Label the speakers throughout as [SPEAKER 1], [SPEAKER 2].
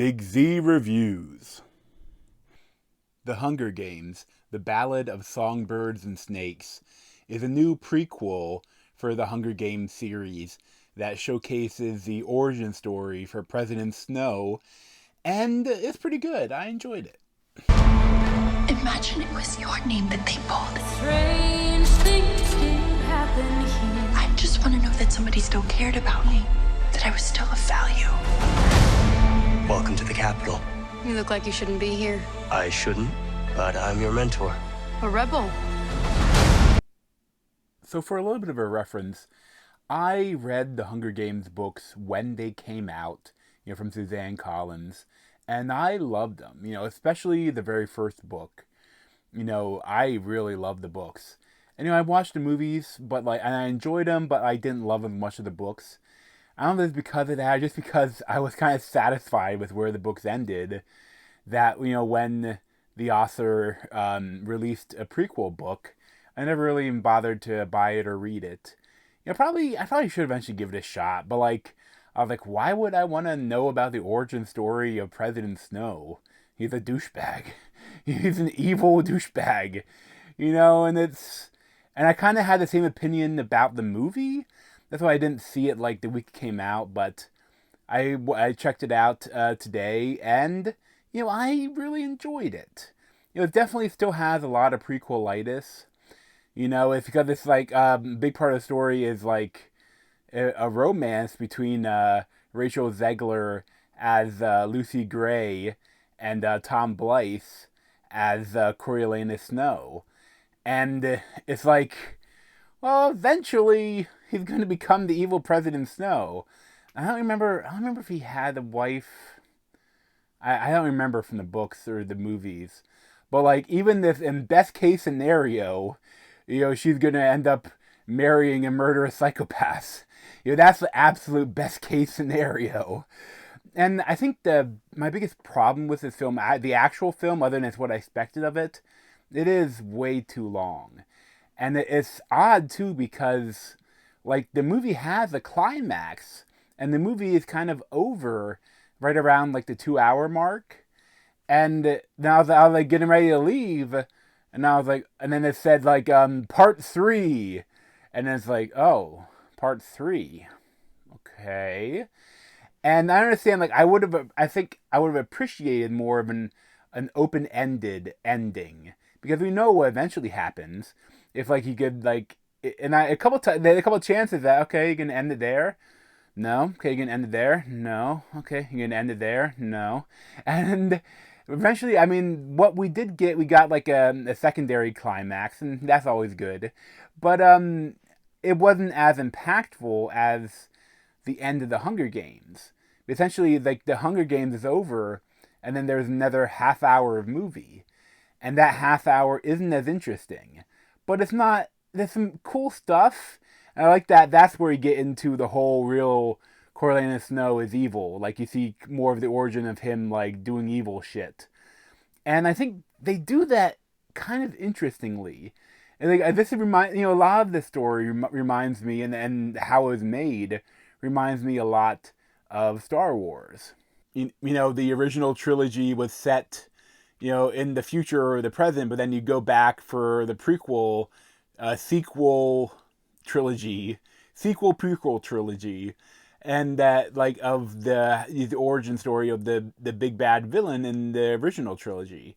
[SPEAKER 1] Big Z Reviews. The Hunger Games, The Ballad of Songbirds and Snakes, is a new prequel for the Hunger Games series that showcases the origin story for President Snow, and it's pretty good. I enjoyed it.
[SPEAKER 2] Imagine it was your name that they pulled.
[SPEAKER 3] Strange things do happen here.
[SPEAKER 2] I just want to know that somebody still cared about me, that I was still of value.
[SPEAKER 4] Welcome to the Capitol.
[SPEAKER 3] You look like you shouldn't be here.
[SPEAKER 4] I shouldn't, but I'm your mentor.
[SPEAKER 3] A rebel.
[SPEAKER 1] So for a little bit of a reference, I read the Hunger Games books when they came out, from Suzanne Collin, and I loved them, especially the very first book. I really loved the books. And, I watched the movies, and I enjoyed them, but I didn't love as much of the books. I don't know if it's because of that, just because I was kind of satisfied with where the books ended, that, when the author released a prequel book, I never really even bothered to buy it or read it. I probably should eventually give it a shot, but, I was like, why would I want to know about the origin story of President Snow? He's a douchebag. He's an evil douchebag, and I kind of had the same opinion about the movie. That's why I didn't see it the week it came out, but I checked it out today, and, I really enjoyed it. It definitely still has a lot of prequelitis. It's because it's a big part of the story is a romance between Rachel Zegler as Lucy Gray and Tom Blythe as Coriolanus Snow. And it's well, eventually he's going to become the evil President Snow. I don't remember if he had a wife. I don't remember from the books or the movies. But even this, in best case scenario, she's going to end up marrying a murderous psychopath. That's the absolute best case scenario. And I think my biggest problem with this film, the actual film, other than it's what I expected of it, it is way too long. And it's odd, too, because, the movie has a climax, and the movie is kind of over right around, the 2-hour mark. And now I was getting ready to leave, and I was and then it said, part 3. And then it's oh, part 3. Okay. And I understand, I think I would have appreciated more of an open-ended ending. Because we know what eventually happens. If, you could, and a couple of chances that, okay, you can end it there. No. Okay, you can end it there. No. Okay, you can end it there. No. And eventually, what we did get, we got, a secondary climax, and that's always good. But, it wasn't as impactful as the end of the Hunger Games. Essentially, the Hunger Games is over, and then there's another half hour of movie. And that half hour isn't as interesting. But it's not, there's some cool stuff. And I like that. That's where you get into the whole real Coriolanus Snow is evil. You see more of the origin of him, doing evil shit. And I think they do that kind of interestingly. And this reminds, a lot of the story reminds me, and how it was made, reminds me a lot of Star Wars. The original trilogy was set in the future or the present, but then you go back for the prequel, prequel trilogy, and that of the origin story of the big bad villain in the original trilogy,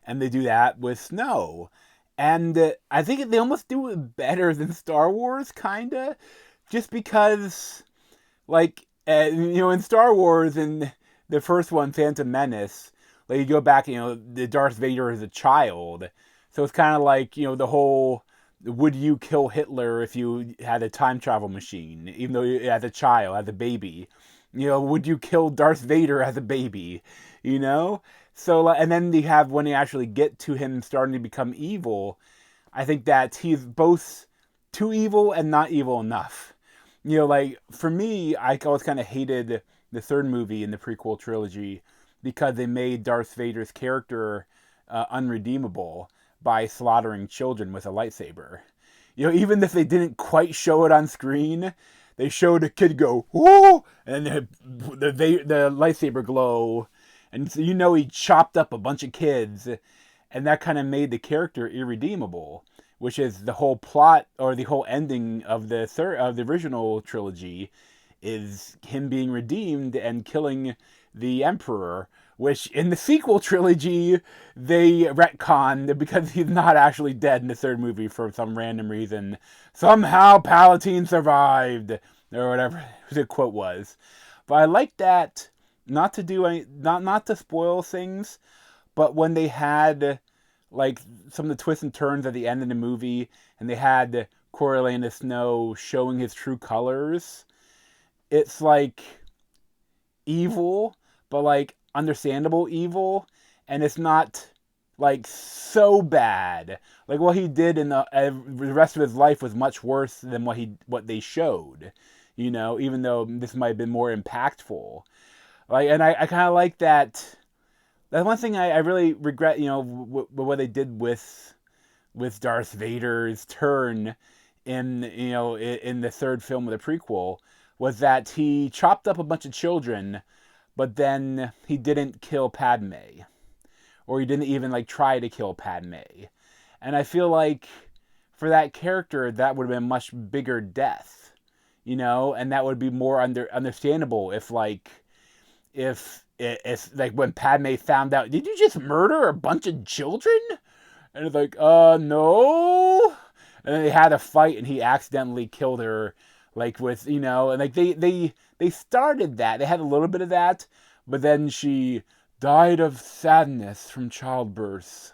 [SPEAKER 1] and they do that with Snow, and I think they almost do it better than Star Wars, kinda, just because, in Star Wars, in the first one, Phantom Menace. You go back, the Darth Vader is a child. So it's kind of the whole, would you kill Hitler if you had a time travel machine? Even though as a child, as a baby. Would you kill Darth Vader as a baby? So, and then you have, when you actually get to him starting to become evil, I think that he's both too evil and not evil enough. For me, I always kind of hated the third movie in the prequel trilogy, because they made Darth Vader's character unredeemable by slaughtering children with a lightsaber. Even if they didn't quite show it on screen, they showed a kid go, "Whoa!" and the lightsaber glow, And so he chopped up a bunch of kids, and that kind of made the character irredeemable, which is the whole plot or the whole ending of the original trilogy, is him being redeemed and killing the Emperor, which in the sequel trilogy they retconned because he's not actually dead in the third movie for some random reason. Somehow Palpatine survived, or whatever the quote was. But I like that, not to spoil things, but when they had like some of the twists and turns at the end of the movie, and they had Coriolanus Snow showing his true colors, it's like evil, but like understandable evil, and it's not like so bad. Like what he did in the rest of his life was much worse than what they showed. Even though this might have been more impactful. Like, and I kind of like that. That's one thing I really regret. What they did with Darth Vader's turn in the third film of the prequel, was that he chopped up a bunch of children, but then he didn't kill Padme, or he didn't even like try to kill Padme. And I feel like for that character, that would have been a much bigger death, and that would be more understandable if like when Padme found out, did you just murder a bunch of children? And it's like, no. And then they had a fight, and he accidentally killed her, like with, and like they started that. They had a little bit of that, but then she died of sadness from childbirth.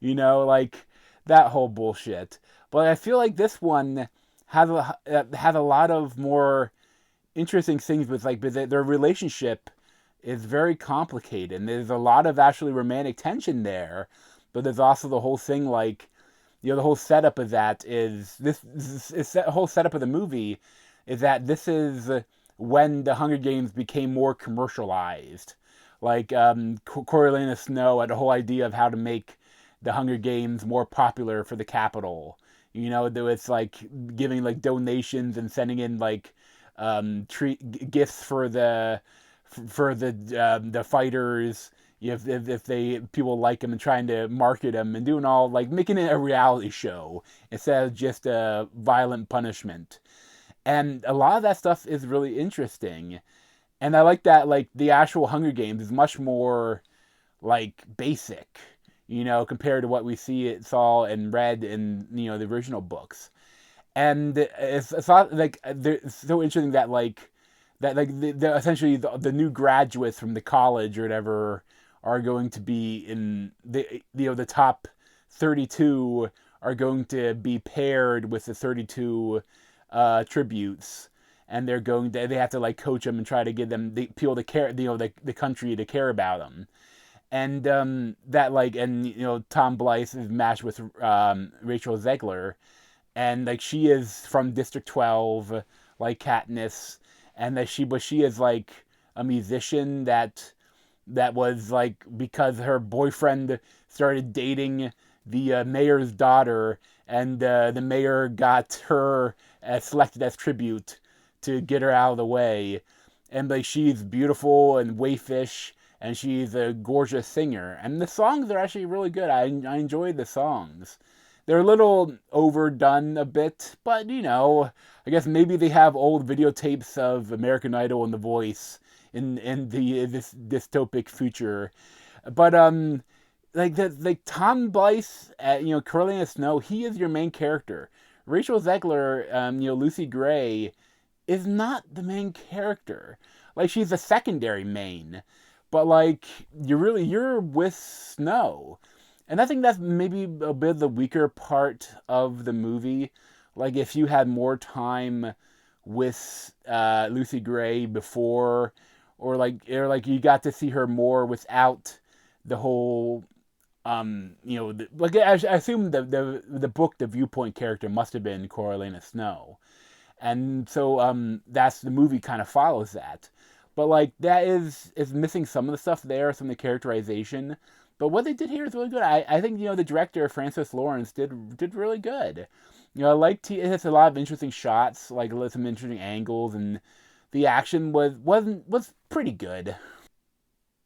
[SPEAKER 1] Like that whole bullshit. But I feel like this one has a lot of more interesting things with like their relationship is very complicated, and there's a lot of actually romantic tension there. But there's also the whole thing like, the whole setup of that is the whole setup of the movie is that this is when the Hunger Games became more commercialized. Like Coriolanus Snow had a whole idea of how to make the Hunger Games more popular for the Capitol. It's like giving like donations and sending in like gifts for the fighters, if people like them, and trying to market them and doing all like making it a reality show instead of just a violent punishment. And a lot of that stuff is really interesting. And I like that like the actual Hunger Games is much more like basic, compared to what we saw and read in the original books. And it's not like it's so interesting that like the essentially the new graduates from the college or whatever are going to be in the top 32 are going to be paired with the 32 tributes, and they have to like coach them and try to get them people to care, the country to care about them. And that like, and Tom Blythe is matched with Rachel Zegler, and like she is from District 12 like Katniss, and that she is like a musician that was like, because her boyfriend started dating the mayor's daughter, and the mayor got her selected as tribute to get her out of the way. And like she's beautiful and waifish, and she's a gorgeous singer, and the songs are actually really good. I enjoy the songs. They're a little overdone a bit, but I guess maybe they have old videotapes of American Idol and The Voice in this dystopic future. But like Tom Blythe, Coriolanus Snow, he is your main character. Rachel Zegler, Lucy Gray, is not the main character. Like she's a secondary main, but like you're with Snow. And I think that's maybe a bit of the weaker part of the movie. Like if you had more time with Lucy Gray before, or you got to see her more without the whole, like I assume the book, the viewpoint character must have been Coriolanus Snow, and so that's the movie kind of follows that. But like that is missing some of the stuff there, some of the characterization. But what they did here is really good. I think the director Francis Lawrence did really good. I liked it has a lot of interesting shots, like some interesting angles, and the action was pretty good.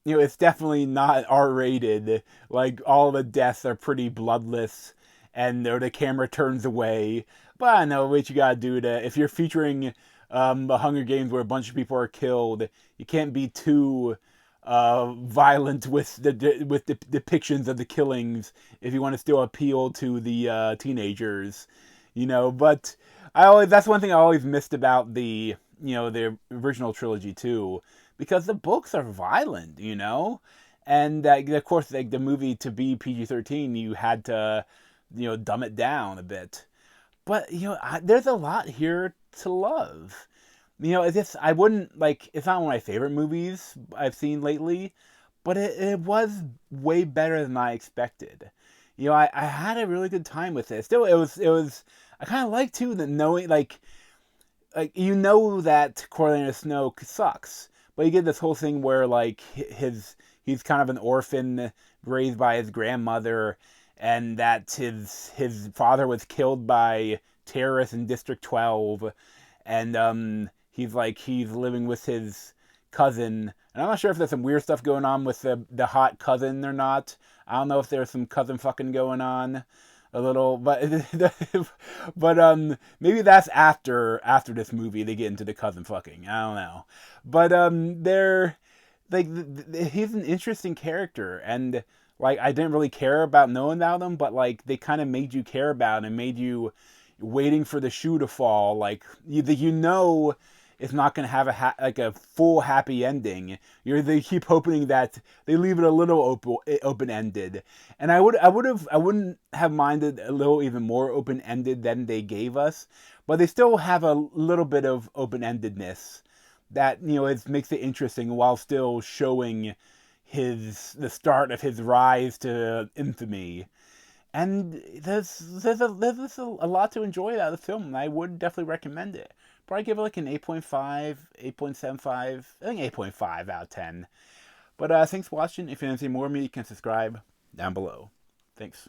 [SPEAKER 1] it's definitely not R-rated. Like, all the deaths are pretty bloodless, and the camera turns away. But I know what you gotta do to, if you're featuring the Hunger Games where a bunch of people are killed, you can't be too violent with the depictions of the killings if you want to still appeal to the teenagers, But that's one thing I always missed about the original trilogy too, because the books are violent, and of course, like the movie to be PG-13, you had to dumb it down a bit. But there's a lot here to love. I wouldn't like. It's not one of my favorite movies I've seen lately, but it was way better than I expected. I had a really good time with it. Still, it was. I kind of like too that knowing like that Coriolanus Snow sucks, but you get this whole thing where like he's kind of an orphan raised by his grandmother, and that his father was killed by terrorists in District 12, and he's living with his cousin, and I'm not sure if there's some weird stuff going on with the hot cousin or not. I don't know if there's some cousin fucking going on a little, but maybe that's after this movie they get into the cousin fucking. I don't know, but they're like he's an interesting character, and like I didn't really care about knowing about him, but like they kind of made you care about him and made you waiting for the shoe to fall. Like it's not going to have a full happy ending. They keep hoping that they leave it a little open ended, and I wouldn't have minded a little even more open ended than they gave us, but they still have a little bit of open endedness that it makes it interesting while still showing the start of his rise to infamy. And there's a lot to enjoy out of the film, and I would definitely recommend it. Probably give it like an 8.5, 8.75, I think 8.5 out of 10. But thanks for watching. If you want to see more of me, you can subscribe down below. Thanks.